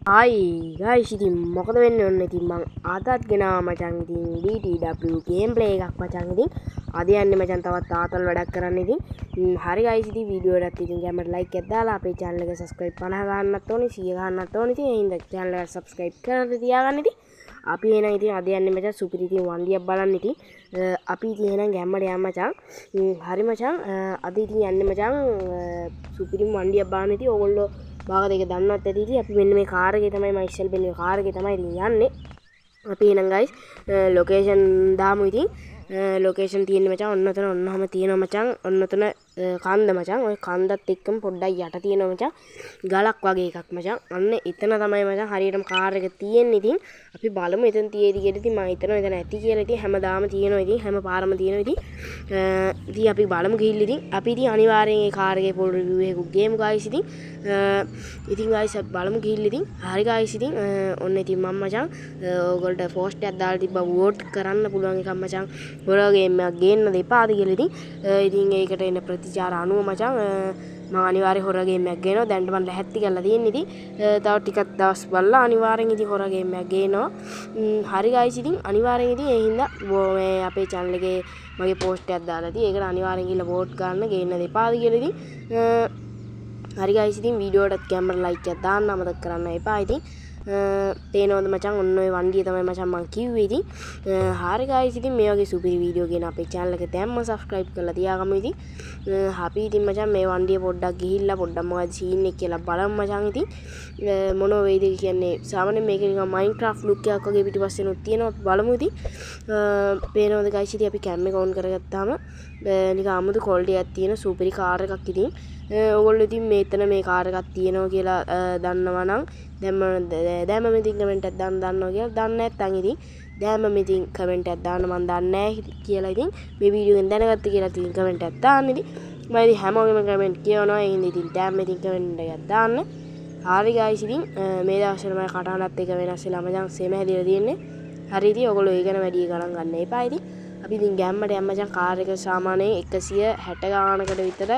Hi guys, ඉතින් මොකද වෙන්නේ ඔන්න ඉතින් මං ආතත් ගෙනාවා මචං ඉතින් DTW ගේම් ප්ලේ එකක් මචං ඉතින් අද යන්නේ මචං තවත් ආතල් වැඩක් කරන්න ඉතින් හරි guys ඉතින් වීඩියෝ එකත් ඉතින් ගැමර ලයික් එකක් දාලා අපේ channel එක subscribe 50 ගන්නත් ඕනේ 100 ගන්නත් ඕනේ ඉතින් ඒ හින්දා channel එක subscribe කරලා තියාගන්න ඉතින් අපි එහෙනම් ඉතින් අද යන්නේ මචං සුපිරි ඉතින් වන්දියක් බලන්න ඉතින් අපි ඉතින් එහෙනම් ගැම්මට යන්න මචං හරි මචං අද ඉතින් යන්නේ මචං සුපිරිම වන්දියක් බලන්න ඉතින් ඕගොල්ලෝ බාග දෙක දන්නවත් ඇති ඉතින් අපි මෙන්න මේ කාර් එකේ තමයි මම ඉස්සෙල් බෙන්නේ කාර් එකේ තමයි ඉතින් යන්නේ අපි එහෙනම් guys ලොකේෂන් දාමු ඉතින් ලොකේෂන් තියෙන්නේ මචං ඔන්න ඔතන ඔන්නම තියෙනවා මචං ඔන්න ඔතන කන්ද මචං ඔය කන්දත් එක්කම පොඩ්ඩක් යට තියෙනවා මචං ගලක් වගේ එකක් මචං අන්න එතන තමයි මචං හරියටම කාර් එක තියෙන්නේ ඉතින් අපි බලමු එතන තියෙදි කියලා ඉතින් මම හිතනවා එතන ඇති කියලා ඉතින් හැමදාම තියෙනවා ඉතින් හැම පාරම තියෙනවා ඉතින් අපි බලමු ගිහින් ඉතින් අපි ඉතින් අනිවාර්යෙන් ඒ කාර් එකේ පොල් රිවිව් එකක් ගේමු guys ඉතින් guys අපි බලමු ගිහින් ඉතින් හරි guys ඉතින් ඔන්න ඉතින් මම මචං ඕගොල්ලන්ට පෝස්ට් එකක් දාලා තිබ්බා වෝට් කරන්න පුළුවන් එකක් මචං හොරා ගේම් එකක් ගේන්න දෙපාද කියලා ඉතින් ඒකට එන ප්‍රතිචාර අනුව මචං මම අනිවාර්යෙන් හොරා ගේම් එකක් ගේනවා දැන්ට මම ලැහැත්ති කරලා තියෙන්නේ ඉතින් තව ටිකක් දවස් බලලා අනිවාර්යෙන් ඉතින් හොරා ගේම් එකක් ගේනවා හරි guys ඉතින් අනිවාර්යෙන් ඉතින් ඒ හින්දා මේ අපේ channel එකේ මගේ පෝස්ට් එකක් දාලා තියෙයි ඒකට අනිවාර්යෙන් ගිහලා වෝට් ගන්න ගේන්න දෙපාද කියලා ඉතින් හරි guys ඉතින් වීඩියෝ එකටත් කැමරා ලයික් එකක් දාන්න අමතක කරන්න එපා ඉතින් තේනවද මචං ඔන්න ඔය වන්දිය තමයි මචං මං කිව්වේ ඉතින් හරි guys ඉතින් මේ වගේ සුපිරි වීඩියෝ ගෙන අපේ channel එක දැම්ම subscribe කරලා තියාගමු ඉතින් අපි ඉතින් මචං මේ වන්දිය පොඩ්ඩක් ගිහිල්ලා පොඩ්ඩක් මොකද සීන් එක කියලා බලමු මචං ඉතින් මොන වේද කියන්නේ සාමාන්‍යයෙන් මේක නිකන් Minecraft look එකක් වගේ පිටිපස්සෙනුත් තියෙනවා අපි බලමු ඉතින් පේනවද guys ඉතින් අපි cam එක on කරගත්තාම නිකන් අමුතු quality එකක් තියෙන සුපිරි කාර් එකක් ඉතින් ඔයගොල්ලෝ ඉතින් මෙතන මේ කාර් එකක් තියෙනවා කියලා දන්නවා නම් දැම්ම ඉතින් කමෙන්ට් එකක් දාන්න දන්නවා කියලා දන්නේ නැත්නම් ඉතින් දැම්ම ඉතින් කමෙන්ට් එකක් දාන්න මම දන්නේ නැහැ කියලා ඉතින් මේ වීඩියෝ එකෙන් දැනගත්ත කියලා ඉතින් කමෙන්ට් එකක් දාන්න ඉතින් මම ඉතින් හැමෝගෙම කමෙන්ට් කියවනවා ඒ හින්දා ඉතින් දැම්ම ඉතින් කමෙන්ට් එකක් දාන්න හරි guys ඉතින් මේ දවස්වල මම කටහඬත් එක වෙනස් වෙලා මචං සෙම හැදිලා තියෙන්නේ හරි ඉතින් ඔයගොල්ලෝ ඒ ගැන වැඩි ගණන් ගන්න එපා ඉතින් අපි ඉතින් ගැම්මට යන්න මචං කාර් එක සාමාන්‍යයෙන් 160 ගානකට විතර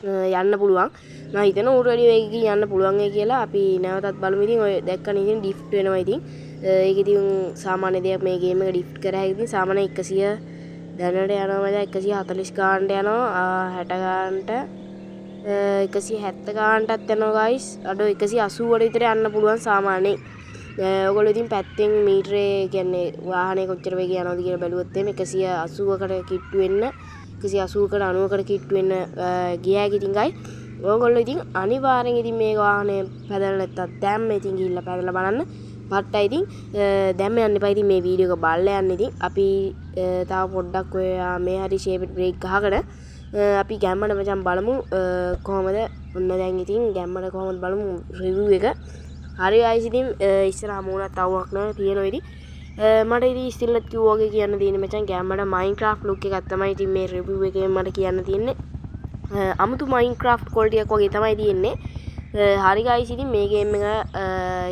යන්න පුළුවන් මම හිතන ඌට වැඩි වේගකින් යන්න පුළුවන් කියලා අපි නැවතත් බලමු ඉතින් ඔය දැක්කනේ ඉතින් ඩිෆ්ට් වෙනවා ඉතින් ඒක ඉතින් සාමාන්‍ය දෙයක් මේ ගේම් එක ඩිෆ්ට් කර හැකියි ඉතින් සාමාන්‍ය 100 දැනට යනවා මචං 140 ගානට යනවා 60 ගානට 170 ගානටත් යනවා guys අඩෝ 180ට විතර යන්න පුළුවන් සාමාන්‍යයෙන් ඔයගොල්ලෝ ඉතින් පැත්තෙන් මීටරේ කියන්නේ වාහනේ කොච්චර වේගය යනවද කියලා බැලුවොත් එimhe 180කට කිට්ටු වෙන්න 180කට 90කට කිට්ටු වෙන්න ගියාක ඉතින් guys ඔයගොල්ලෝ ඉතින් අනිවාර්යෙන් ඉතින් මේ වාහනේ පැදලා නැත්තම් දැම්ම ඉතින් ගිහිල්ලා පැදලා බලන්න පට්ටයි ඉතින් දැම්ම යන්න එපා ඉතින් මේ වීඩියෝ එක බලලා යන්න ඉතින් අපි තව පොඩ්ඩක් ඔය මේ හරි ෂේප් බ්‍රේක් ගහගෙන අපි ගැම්මට මචං බලමු කොහමද ඔන්න දැන් ඉතින් ගැම්මට කොහමද බලමු රිවිව් එක හරි guys ඉතින් ඉස්සරහා මූණත් අවුවක් නැහැ තියෙනවා ඉතින් මට ඉතින් ඉස්තිල්ලත් කිව්වා වගේ කියන්න තියෙන්නේ මචං ගැම්මට Minecraft look එකක් තමයි ඉතින් මේ රිවිව් එකෙන් මට කියන්න තියෙන්නේ අමුතු Minecraft quality එකක් වගේ තමයි තියෙන්නේ හරි guys ඉතින් මේ ගේම් එක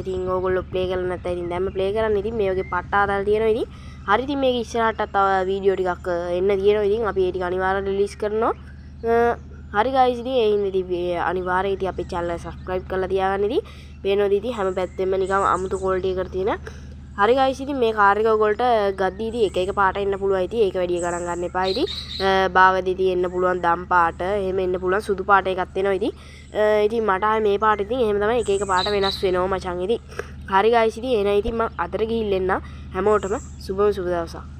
ඉතින් ඕගොල්ලෝ ප්ලේ කරලා නැත්නම් ඉතින් දැම්ම ප්ලේ කරන්න ඉතින් මේ වගේ පට්ට ආදාලා තියෙනවා ඉතින් හරි ඉතින් මේක ඉස්සරහට තව වීඩියෝ ටිකක් එන්න තියෙනවා ඉතින් අපි ඒ ටික අනිවාර්යයෙන් රිලීස් කරනවා හරි guys ඉතින් ඒ හින්දා ඉතින් අනිවාර්යයෙන් ඉතින් අපේ channel එක subscribe කරලා තියාගන්න ඉතින් පේනවද ඉතින් හැම පැත්තෙම නිකන් අමුතු quality එකකට තියෙන හරි guys ඉතින් මේ කාර් එක ඔයගොල්ලන්ට ගද්දී ඉතින් එක පාට එන්න පුළුවන් ඉතින් ඒක වැඩි ගණන් ගන්න එපා ඉතින් භාගදී ඉතින් එන්න පුළුවන් දම් පාට එහෙම එන්න පුළුවන් සුදු පාට එකක් එනවා ඉතින් මට ආයේ මේ පාට ඉතින් එහෙම තමයි එක පාට වෙනස් වෙනවා මචං ඉතින් හරි guys ඉතින් එන ඉතින් මම අතර ගිහින් එන්න හැමෝටම සුබ දවසක්